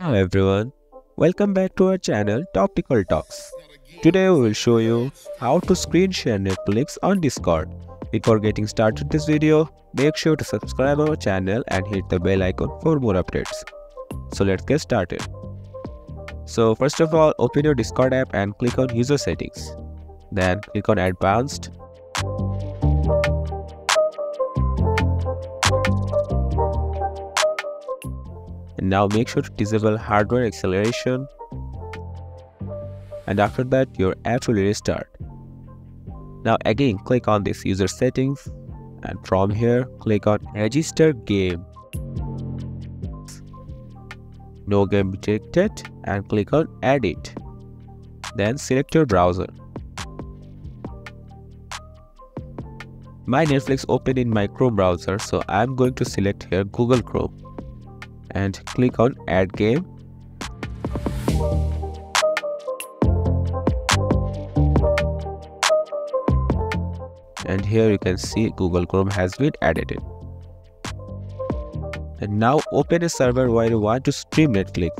Hello everyone, welcome back to our channel Topical Talks. Today we will show you how to screen share Netflix on Discord. Before getting started this video, make sure to subscribe our channel and hit the bell icon for more updates. So let's get started. So first of all, open your Discord app and click on user settings. Then click on advanced. And now make sure to disable hardware acceleration, and after that your app will restart. Now again click on this user settings and from here click on register game. No game detected and click on edit. Then select your browser. My Netflix opened in my Chrome browser, so I'm going to select here Google Chrome and click on add game. And here you can see Google Chrome has been added. And now open a server where you want to stream Netflix.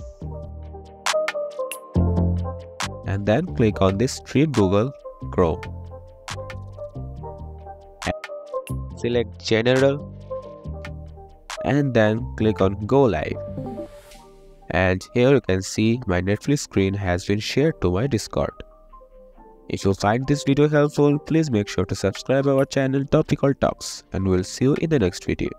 And then click on this stream Google Chrome. And select general. And then click on go live. And here you can see my Netflix screen has been shared to my Discord. If you find this video helpful, please make sure to subscribe our channel Topical Talks, and we'll see you in the next video.